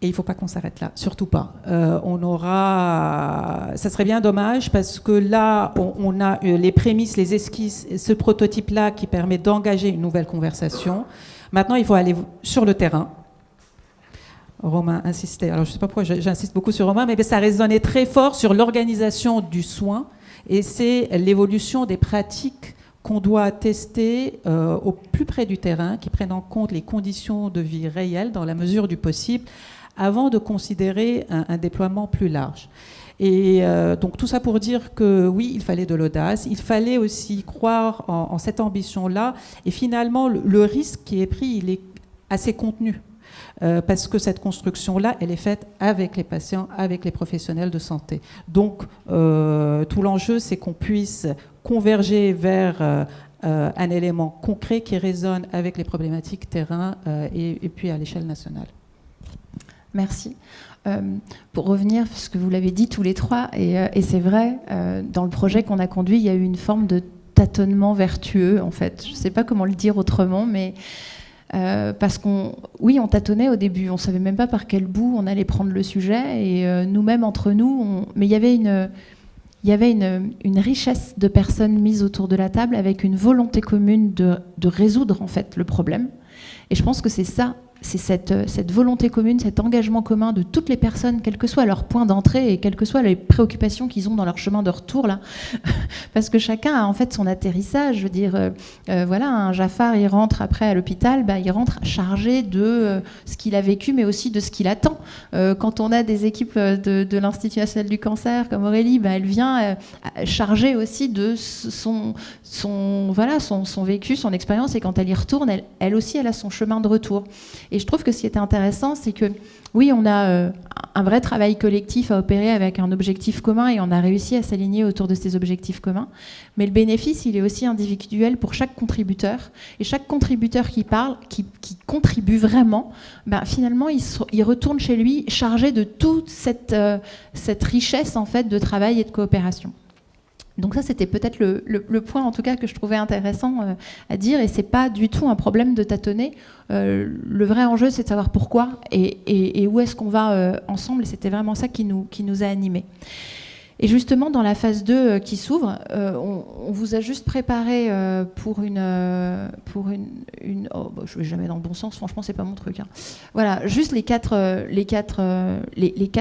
Et il ne faut pas qu'on s'arrête là, surtout pas. Ça serait bien dommage parce que là, on a les prémices, les esquisses, ce prototype-là qui permet d'engager une nouvelle conversation. Maintenant, il faut aller sur le terrain. Romain insistait. Alors, je ne sais pas pourquoi j'insiste beaucoup sur Romain, mais ça résonnait très fort sur l'organisation du soin et c'est l'évolution des pratiques qu'on doit tester au plus près du terrain, qui prennent en compte les conditions de vie réelles dans la mesure du possible, avant de considérer un déploiement plus large. Et donc tout ça pour dire que oui, il fallait de l'audace, il fallait aussi croire en cette ambition-là, et finalement le risque qui est pris, il est assez contenu. Parce que cette construction-là, elle est faite avec les patients, avec les professionnels de santé. Donc, tout l'enjeu, c'est qu'on puisse converger vers un élément concret qui résonne avec les problématiques terrain et puis à l'échelle nationale. Merci. Pour revenir, parce que vous l'avez dit tous les trois, et c'est vrai, dans le projet qu'on a conduit, il y a eu une forme de tâtonnement vertueux, en fait. Je ne sais pas comment le dire autrement, mais... parce on tâtonnait au début, on ne savait même pas par quel bout on allait prendre le sujet, et nous-mêmes entre nous, mais il y avait il y avait une richesse de personnes mises autour de la table avec une volonté commune de résoudre en fait le problème. Et je pense que c'est ça, c'est cette volonté commune, cet engagement commun de toutes les personnes, quel que soit leur point d'entrée et quelles que soient les préoccupations qu'ils ont dans leur chemin de retour là, parce que chacun a en fait son atterrissage. Je veux dire, voilà, un Jafar, il rentre après à l'hôpital, il rentre chargé de ce qu'il a vécu, mais aussi de ce qu'il attend. Quand on a des équipes de l'Institut national du cancer comme Aurélie, elle vient chargée aussi de son vécu, son expérience, et quand elle y retourne, elle aussi, elle a son chemin de retour. Et je trouve que ce qui était intéressant, c'est que oui, on a un vrai travail collectif à opérer avec un objectif commun, et on a réussi à s'aligner autour de ces objectifs communs. Mais le bénéfice, il est aussi individuel pour chaque contributeur. Et chaque contributeur qui parle, qui contribue vraiment, finalement, il retourne chez lui chargé de toute cette richesse en fait, de travail et de coopération. Donc ça, c'était peut-être le point, en tout cas, que je trouvais intéressant à dire, et c'est pas du tout un problème de tâtonner. Le vrai enjeu, c'est de savoir pourquoi et où est-ce qu'on va ensemble, et c'était vraiment ça qui nous a animés. Et justement, dans la phase 2 qui s'ouvre, on vous a juste préparé pour une je vais jamais dans le bon sens, franchement, c'est pas mon truc. Hein. Voilà, juste les quatre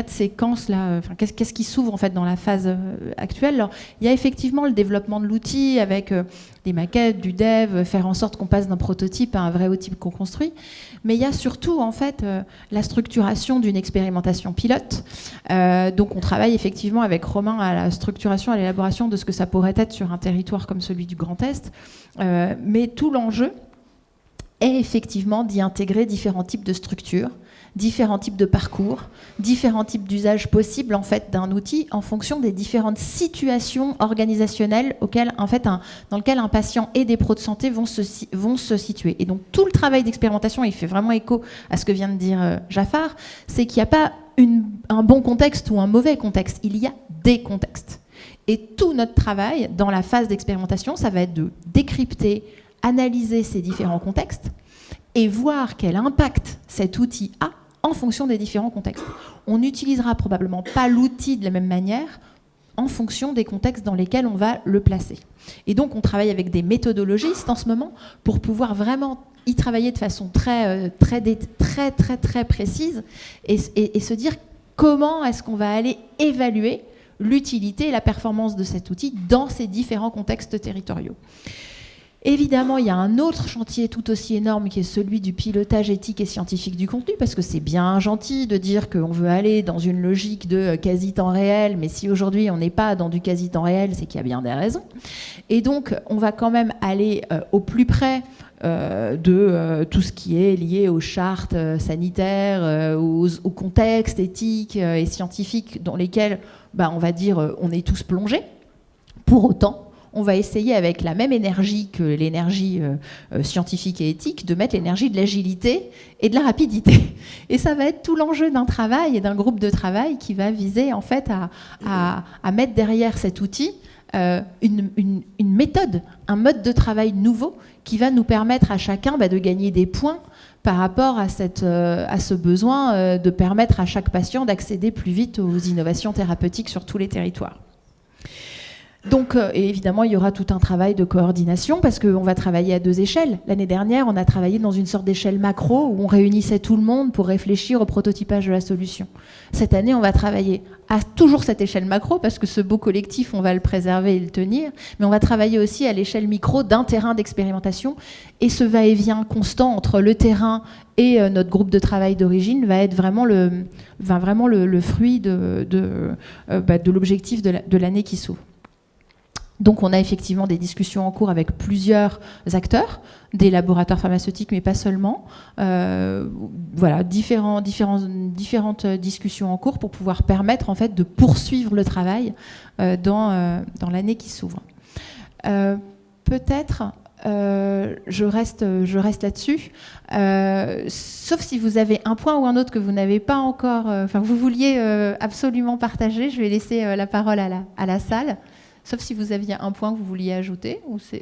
séquences là. Qu'est-ce qui s'ouvre en fait dans la phase actuelle? Alors, il y a effectivement le développement de l'outil avec des maquettes, du dev, faire en sorte qu'on passe d'un prototype à un vrai outil qu'on construit. Mais il y a surtout en fait la structuration d'une expérimentation pilote. Donc on travaille effectivement avec Romain à la structuration, à l'élaboration de ce que ça pourrait être sur un territoire comme celui du Grand Est. Mais tout l'enjeu est effectivement d'y intégrer différents types de structures, différents types de parcours, différents types d'usages possibles en fait d'un outil en fonction des différentes situations organisationnelles dans lesquelles un patient et des pros de santé vont se situer. Et donc tout le travail d'expérimentation, il fait vraiment écho à ce que vient de dire Jafar, c'est qu'il n'y a pas un bon contexte ou un mauvais contexte, il y a des contextes. Et tout notre travail dans la phase d'expérimentation, ça va être de décrypter, analyser ces différents contextes et voir quel impact cet outil a en fonction des différents contextes. On n'utilisera probablement pas l'outil de la même manière en fonction des contextes dans lesquels on va le placer. Et donc, on travaille avec des méthodologistes en ce moment pour pouvoir vraiment y travailler de façon très précise et se dire comment est-ce qu'on va aller évaluer l'utilité et la performance de cet outil dans ces différents contextes territoriaux. Évidemment, il y a un autre chantier tout aussi énorme qui est celui du pilotage éthique et scientifique du contenu, parce que c'est bien gentil de dire qu'on veut aller dans une logique de quasi-temps réel, mais si aujourd'hui on n'est pas dans du quasi-temps réel, c'est qu'il y a bien des raisons. Et donc, on va quand même aller au plus près de tout ce qui est lié aux chartes sanitaires, au contexte éthique et scientifique dans lesquels, on va dire, on est tous plongés. Pour autant, on va essayer avec la même énergie que l'énergie scientifique et éthique de mettre l'énergie de l'agilité et de la rapidité. Et ça va être tout l'enjeu d'un travail et d'un groupe de travail qui va viser en fait à mettre derrière cet outil une méthode, un mode de travail nouveau qui va nous permettre à chacun de gagner des points par rapport à ce besoin de permettre à chaque patient d'accéder plus vite aux innovations thérapeutiques sur tous les territoires. Donc, et évidemment, il y aura tout un travail de coordination parce qu'on va travailler à 2 échelles. L'année dernière, on a travaillé dans une sorte d'échelle macro où on réunissait tout le monde pour réfléchir au prototypage de la solution. Cette année, on va travailler à toujours cette échelle macro parce que ce beau collectif, on va le préserver et le tenir, mais on va travailler aussi à l'échelle micro d'un terrain d'expérimentation, et ce va-et-vient constant entre le terrain et notre groupe de travail d'origine va être vraiment le fruit de l'objectif de l'année qui s'ouvre. Donc on a effectivement des discussions en cours avec plusieurs acteurs, des laboratoires pharmaceutiques, mais pas seulement. Voilà, différentes discussions en cours pour pouvoir permettre en fait de poursuivre le travail dans l'année qui s'ouvre. Peut-être, je reste là-dessus, sauf si vous avez un point ou un autre que vous n'avez pas encore, vous vouliez absolument partager, je vais laisser la parole à la salle. Sauf si vous aviez un point que vous vouliez ajouter, ou c'est...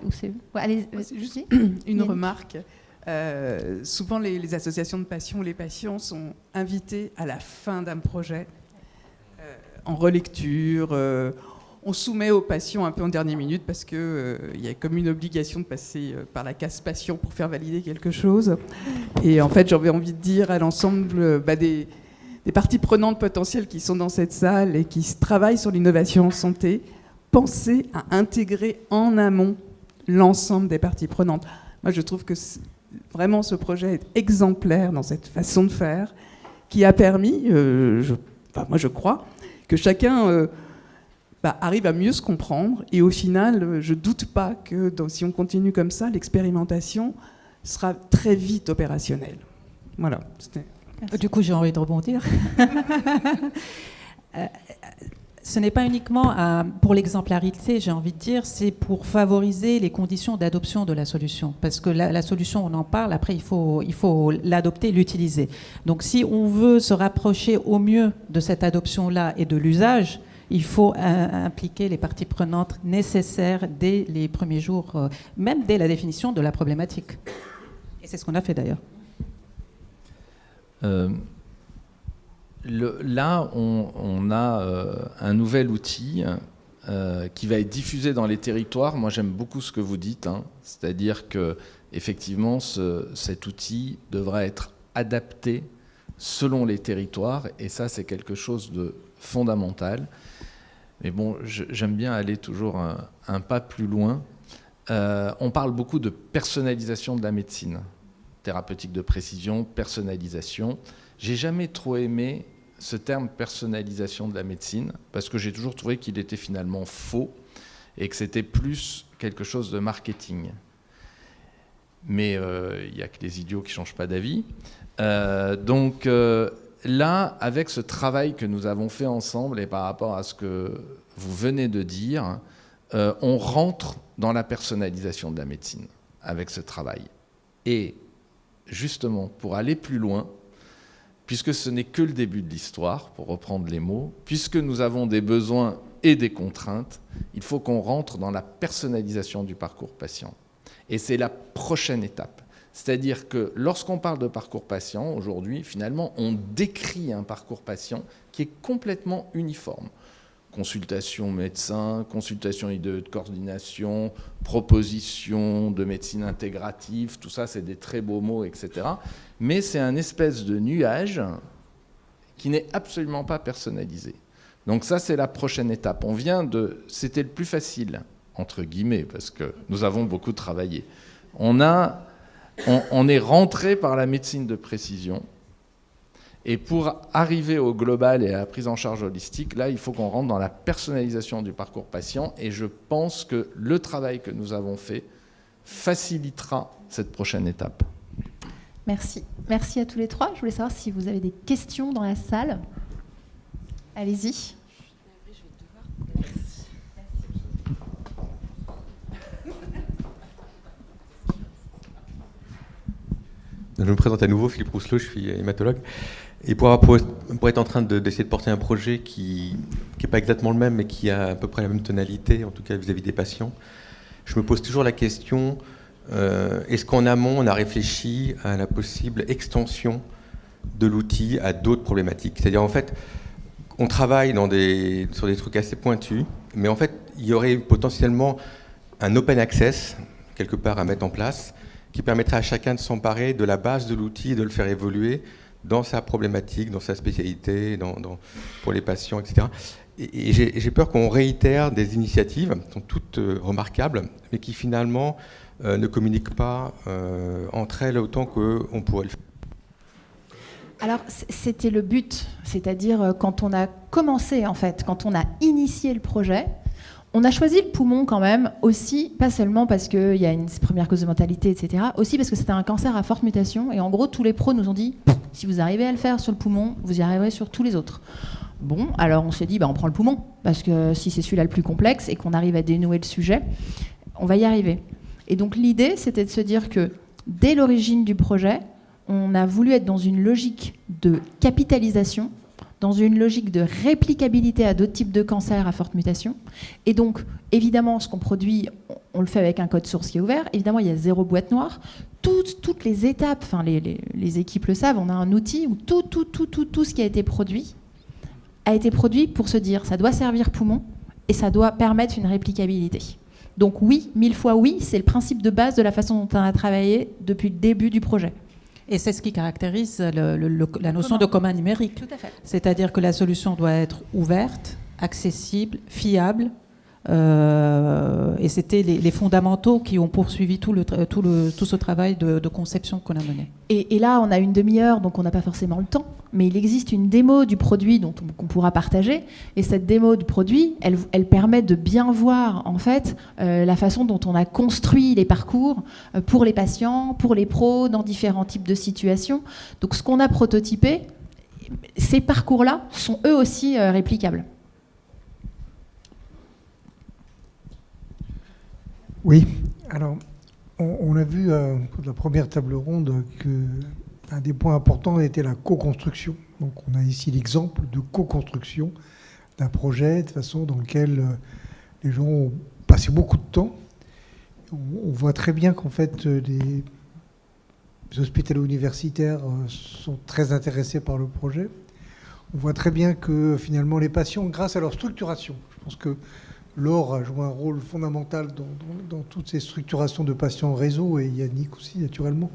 Ouais, allez, c'est juste une remarque. Souvent, les associations de patients ou les patients sont invités à la fin d'un projet en relecture. on soumet aux patients un peu en dernière minute parce qu'il y a comme une obligation de passer par la case patient pour faire valider quelque chose. Et en fait, j'avais envie de dire à l'ensemble des parties prenantes potentielles qui sont dans cette salle et qui travaillent sur l'innovation en santé, pensez à intégrer en amont l'ensemble des parties prenantes. Moi, je trouve que vraiment ce projet est exemplaire dans cette façon de faire qui a permis, moi je crois, que chacun arrive à mieux se comprendre. Et au final, je ne doute pas que si on continue comme ça, l'expérimentation sera très vite opérationnelle. Voilà. Du coup, j'ai envie de rebondir. Ce n'est pas uniquement pour l'exemplarité, j'ai envie de dire, c'est pour favoriser les conditions d'adoption de la solution. Parce que la solution, on en parle, après il faut l'adopter, l'utiliser. Donc si on veut se rapprocher au mieux de cette adoption-là et de l'usage, il faut impliquer les parties prenantes nécessaires dès les premiers jours, même dès la définition de la problématique. Et c'est ce qu'on a fait d'ailleurs. Là, on a un nouvel outil qui va être diffusé dans les territoires. Moi, j'aime beaucoup ce que vous dites, c'est-à-dire que effectivement, cet outil devra être adapté selon les territoires, et ça, c'est quelque chose de fondamental. Mais bon, j'aime bien aller toujours un pas plus loin. On parle beaucoup de personnalisation de la médecine, thérapeutique de précision, personnalisation. J'ai jamais trop aimé ce terme personnalisation de la médecine parce que j'ai toujours trouvé qu'il était finalement faux et que c'était plus quelque chose de marketing. Mais il n'y a que les idiots qui ne changent pas d'avis. Donc là, avec ce travail que nous avons fait ensemble et par rapport à ce que vous venez de dire, on rentre dans la personnalisation de la médecine avec ce travail. Et justement, pour aller plus loin, puisque ce n'est que le début de l'histoire, pour reprendre les mots, puisque nous avons des besoins et des contraintes, il faut qu'on rentre dans la personnalisation du parcours patient. Et c'est la prochaine étape. C'est-à-dire que lorsqu'on parle de parcours patient, aujourd'hui, finalement, on décrit un parcours patient qui est complètement uniforme. Consultation médecin, consultation IDE de coordination, proposition de médecine intégrative, tout ça, c'est des très beaux mots, etc. Mais c'est un espèce de nuage qui n'est absolument pas personnalisé. Donc ça, c'est la prochaine étape. C'était le plus facile, entre guillemets, parce que nous avons beaucoup travaillé. On est rentré par la médecine de précision. Et pour arriver au global et à la prise en charge holistique, là, il faut qu'on rentre dans la personnalisation du parcours patient. Et je pense que le travail que nous avons fait facilitera cette prochaine étape. Merci. Merci à tous les trois. Je voulais savoir si vous avez des questions dans la salle. Allez-y. Je me présente à nouveau, Philippe Rousselot, je suis hématologue. Et pour être en train d'essayer de porter un projet qui n'est pas exactement le même, mais qui a à peu près la même tonalité, en tout cas vis-à-vis des patients, je me pose toujours la question, est-ce qu'en amont, on a réfléchi à la possible extension de l'outil à d'autres problématiques? C'est-à-dire, en fait, on travaille sur des trucs assez pointus, mais en fait, il y aurait potentiellement un open access, quelque part, à mettre en place, qui permettrait à chacun de s'emparer de la base de l'outil et de le faire évoluer dans sa problématique, dans sa spécialité, pour les patients, etc. Et j'ai peur qu'on réitère des initiatives qui sont toutes remarquables, mais qui finalement ne communiquent pas entre elles autant qu'on pourrait le faire. Alors, c'était le but, c'est-à-dire quand on a commencé, en fait, quand on a initié le projet, on a choisi le poumon quand même aussi, pas seulement parce qu'il y a une première cause de mortalité, etc., aussi parce que c'était un cancer à forte mutation. Et en gros, tous les pros nous ont dit, si vous arrivez à le faire sur le poumon, vous y arriverez sur tous les autres. Bon, alors on s'est dit, on prend le poumon, parce que si c'est celui-là le plus complexe et qu'on arrive à dénouer le sujet, on va y arriver. Et donc l'idée, c'était de se dire que dès l'origine du projet, on a voulu être dans une logique de capitalisation, dans une logique de réplicabilité à d'autres types de cancers à forte mutation. Et donc, évidemment, ce qu'on produit, on le fait avec un code source qui est ouvert. Évidemment, il y a 0 boîte noire. Toutes les étapes, enfin, les équipes le savent, on a un outil où tout ce qui a été produit pour se dire, ça doit servir poumon, et ça doit permettre une réplicabilité. Donc oui, 1000 fois oui, c'est le principe de base de la façon dont on a travaillé depuis le début du projet. Et c'est ce qui caractérise la notion de commun numérique. Tout à fait. C'est-à-dire que la solution doit être ouverte, accessible, fiable. Et c'était les fondamentaux qui ont poursuivi tout ce travail de conception qu'on a mené. Et là, on a une demi-heure, donc on n'a pas forcément le temps, mais il existe une démo du produit qu'on pourra partager. Et cette démo du produit, elle permet de bien voir en fait la façon dont on a construit les parcours pour les patients, pour les pros, dans différents types de situations. Donc ce qu'on a prototypé, ces parcours-là sont eux aussi réplicables. Oui, alors on a vu pour la première table ronde qu'un des points importants était la co-construction. Donc on a ici l'exemple de co-construction d'un projet de façon dans lequel les gens ont passé beaucoup de temps. On voit très bien qu'en fait les hospitalo universitaires sont très intéressés par le projet. On voit très bien que finalement les patients, grâce à leur structuration, je pense que Laure a joué un rôle fondamental dans toutes ces structurations de patients réseau, et Yannick aussi naturellement.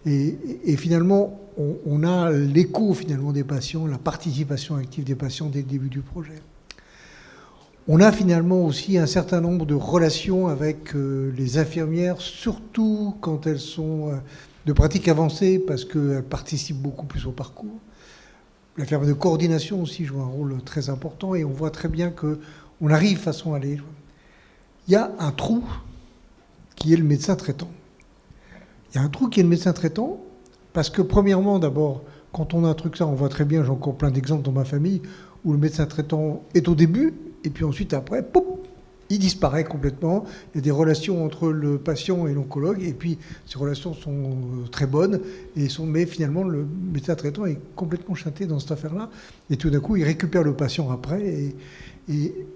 Et finalement, on a l'écho finalement des patients, la participation active des patients dès le début du projet. On a finalement aussi un certain nombre de relations avec les infirmières, surtout quand elles sont de pratique avancée, parce qu'elles participent beaucoup plus au parcours. L'infirmière de coordination aussi joue un rôle très important, et on voit très bien qu'on arrive façon à aller. Il y a un trou qui est le médecin traitant. Il y a un trou qui est le médecin traitant, parce que premièrement, d'abord, quand on a un truc ça, on voit très bien, j'ai encore plein d'exemples dans ma famille, où le médecin traitant est au début, et puis ensuite, après, pouf, il disparaît complètement. Il y a des relations entre le patient et l'oncologue, et puis ces relations sont très bonnes, mais finalement, le médecin traitant est complètement chanté dans cette affaire-là, et tout d'un coup, il récupère le patient après.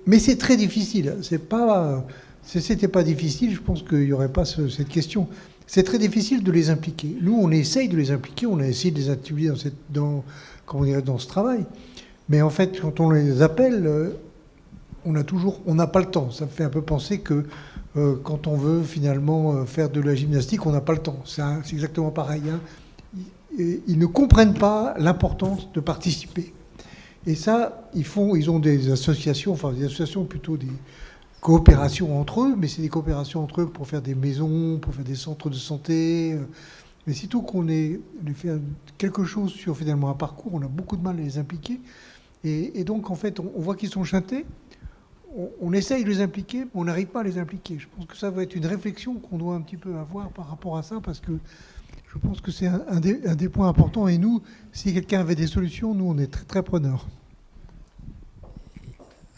Mais c'est très difficile. Si c'était pas difficile, je pense qu'il n'y aurait pas cette question. C'est très difficile de les impliquer. Nous, on essaye de les impliquer, on a essayé de les impliquer dans ce travail. Mais en fait, quand on les appelle, on n'a pas le temps. Ça me fait un peu penser que quand on veut finalement faire de la gymnastique, on n'a pas le temps. C'est exactement pareil. Hein. Ils ne comprennent pas l'importance de participer. Et ça, ils ont des associations, plutôt des coopérations entre eux, mais c'est des coopérations entre eux pour faire des maisons, pour faire des centres de santé. Mais sitôt qu'on fait quelque chose sur finalement un parcours, on a beaucoup de mal à les impliquer. Et donc, en fait, on voit qu'ils sont chantés. On essaye de les impliquer, mais on n'arrive pas à les impliquer. Je pense que ça va être une réflexion qu'on doit un petit peu avoir par rapport à ça, parce que je pense que c'est un des points importants. Et nous, si quelqu'un avait des solutions, nous, on est très, très preneurs.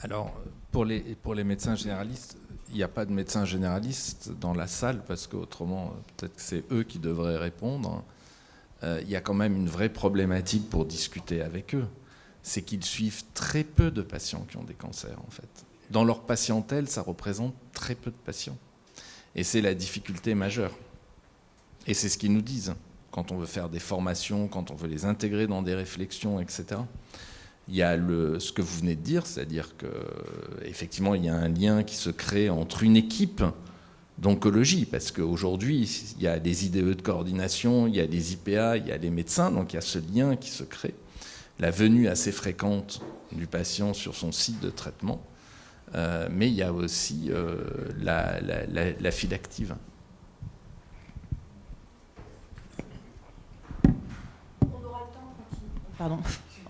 Alors, pour les médecins généralistes, il n'y a pas de médecins généralistes dans la salle, parce qu'autrement, peut-être que c'est eux qui devraient répondre. Il y a quand même une vraie problématique pour discuter avec eux. C'est qu'ils suivent très peu de patients qui ont des cancers, en fait. Dans leur patientèle, ça représente très peu de patients. Et c'est la difficulté majeure. Et c'est ce qu'ils nous disent quand on veut faire des formations, quand on veut les intégrer dans des réflexions, etc. Il y a ce que vous venez de dire, c'est-à-dire qu'effectivement, il y a un lien qui se crée entre une équipe d'oncologie, parce qu'aujourd'hui, il y a des IDE de coordination, il y a des IPA, il y a les médecins, donc il y a ce lien qui se crée. La venue assez fréquente du patient sur son site de traitement, mais il y a aussi la file active.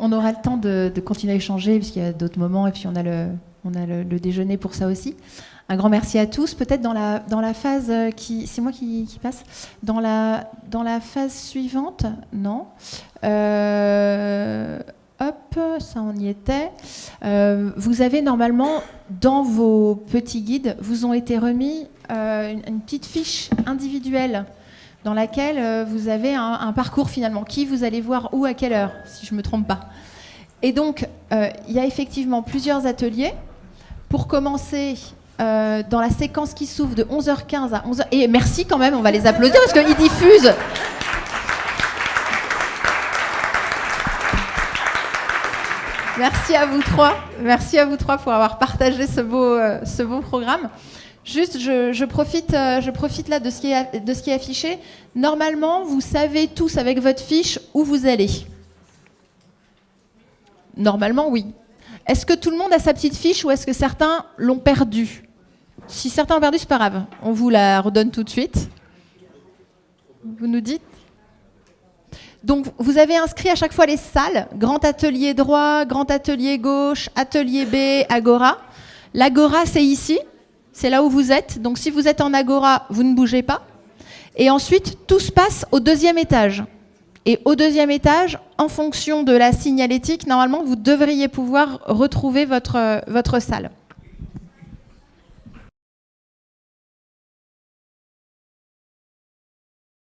On aura le temps de continuer à échanger, puisqu'il y a d'autres moments, et puis on a le déjeuner pour ça aussi. Un grand merci à tous. Peut-être dans la phase c'est moi qui passe. Dans la phase suivante, non. Hop, ça on y était. Vous avez normalement, dans vos petits guides, vous ont été remis une petite fiche individuelle dans laquelle vous avez un parcours finalement, qui vous allez voir où, à quelle heure, si je ne me trompe pas. Et donc, il y a effectivement plusieurs ateliers. Pour commencer, dans la séquence qui s'ouvre de 11h15 à 11h... Et merci quand même, on va les applaudir parce qu'ils diffusent. Merci à vous trois. Merci à vous trois pour avoir partagé ce beau programme. Juste, je profite là de ce qui est affiché. Normalement, vous savez tous avec votre fiche où vous allez. Normalement, oui. Est-ce que tout le monde a sa petite fiche ou est-ce que certains l'ont perdue? Si certains l'ont perdue, c'est pas grave. On vous la redonne tout de suite. Vous nous dites? Donc, vous avez inscrit à chaque fois les salles. Grand atelier droit, grand atelier gauche, atelier B, Agora. L'Agora, c'est ici. C'est là où vous êtes. Donc, si vous êtes en Agora, vous ne bougez pas. Et ensuite, tout se passe au 2e étage. Et au 2e étage, en fonction de la signalétique, normalement, vous devriez pouvoir retrouver votre salle.